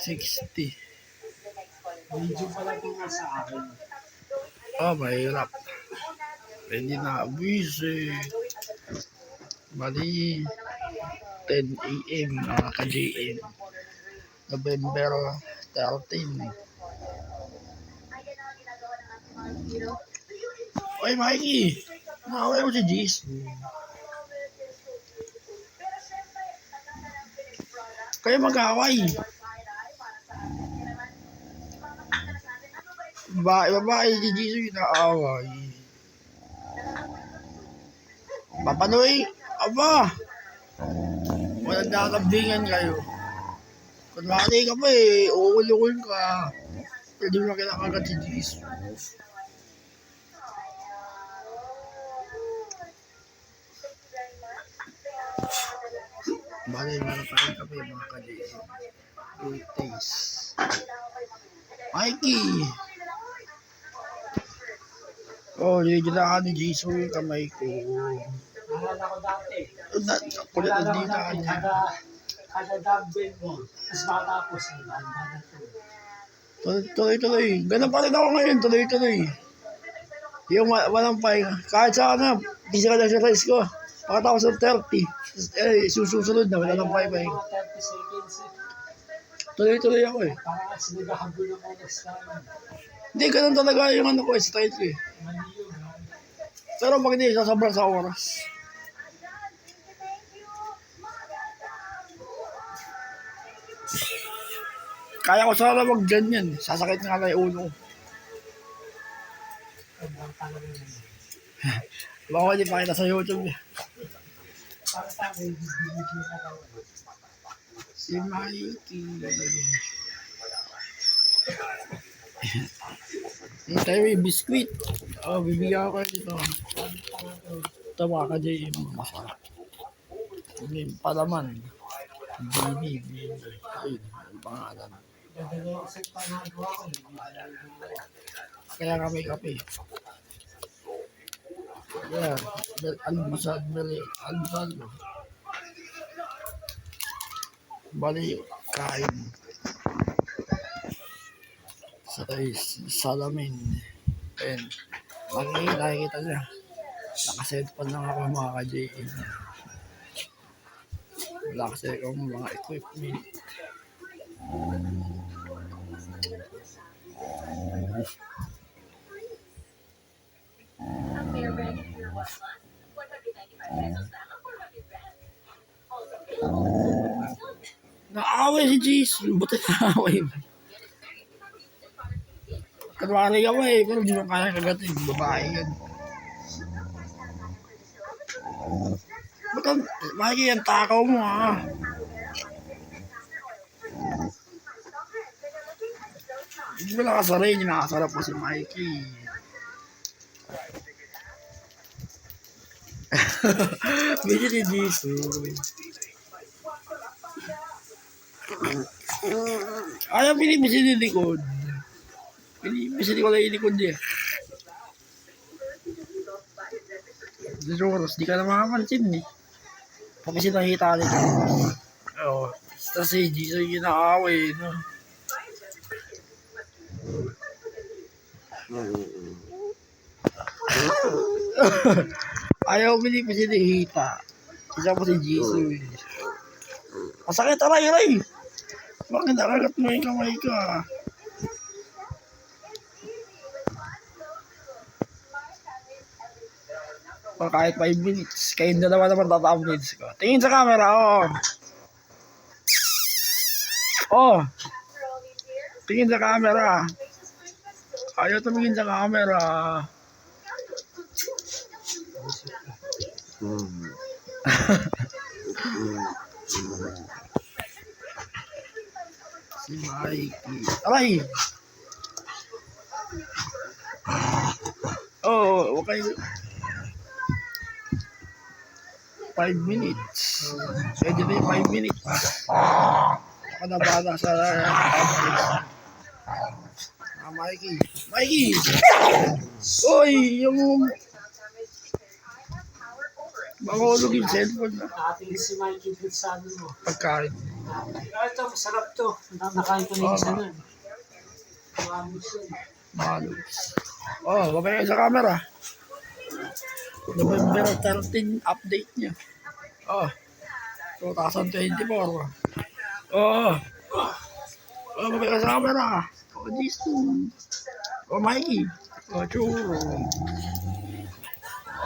60. Medyo pala ito nga sa akin. Oh, mahirap. Pwede na visit. Bali, 10 a.m. mga ka-JM. November 13. Oy, Mikey! Nakaway mo si Jis. Kayo mag-away. Babae si Jis yung inaaway. Papanoy! Aba! Walang nakabingan kayo. Kunwari ka pa eh, uul-uul ka. Pwede mo na kinakagat si Jis. Bali, meron pa rin kami mga ka-JM. Good taste. Mikey! Oh, nilagyan ni Jisoo yung kamay ko. Naalala ko dati. Kulit na dito ka niya. Kada dumbbell mo. Tapos matapos. Tuloy-tuloy. Ganun pa rin ako ngayon. Tuloy-tuloy. Yung walang pahinga. Kahit saan na, physical exercise ko. Pakatapos ng 30. Susunod na, wala lang pahinga. Mga 30 seconds. Tuloy-tuloy ako eh. Parang sinagahabol ng oras namin. Hindi, ganun talaga yung ano ko, style ko eh. Mali yun. Pero pag hindi, sasobra sa oras. Kaya ko sana wag ganyan. Sasakit nga na yung ulo ko. Baka hindi pakita sa YouTube eh. Para sa akin, video na daw. Si Mikey. Tayo yung biskuit. Oh, bibigyan ko kayo dito. Ito mga ka-JM. Masarap. May palaman. Bini. Ayun, ang pangalan. Kaya kami kape. Yan. Almusal. Bali, kain. Sa salamin. And nakikita niya. Nakasetpan lang ako mga ka-JM. Wala kasi akong mga equipment. Naaway si Jis. Buti naaway mo. Kanwari ka ba eh. Pero di mo kaya kagatin. Babae yan. Ba't ang Mikey ang takaw mo ha? Hindi mo nakasaray. Hindi nakasarap po si Mikey. Medyo ni Jisoo. Ayaw pinipisin yung likod. Pinipisin ko lang yung likod niya. Doros, di ka na makapansin eh. Papisin na hita nito. Oo. Tapos si Jisoo yung inaaway, no? Ayaw pinipisin yung hita. Isa po si Jisoo eh. Masakit, aray! Bakit nakagat mo yung kamay ka? O kahit 5 minutes. Kayong dalawa naman tata-minutes ko. Tingin sa camera, oh. Oh. Tingin sa camera. Ayaw tumingin sa camera. Si Mikey. Aray! Oh, okay. 5 minutes. Pwede na yung 5 minutes. Ako na bata sa 5 minutes. Mikey! Uy! Yung mahulog yung cellphone na. Ating si Mikey dun sa ano mo. Pagkain. Ito, masarap to. Nakain ko na isa nun. Malos. Oh, babay kayo sa camera. November 13 update niya. Oh, 2024. Oh, oh, babay kayo sa camera. Oh, Jason. Oh, Mikey. Oh, Churo.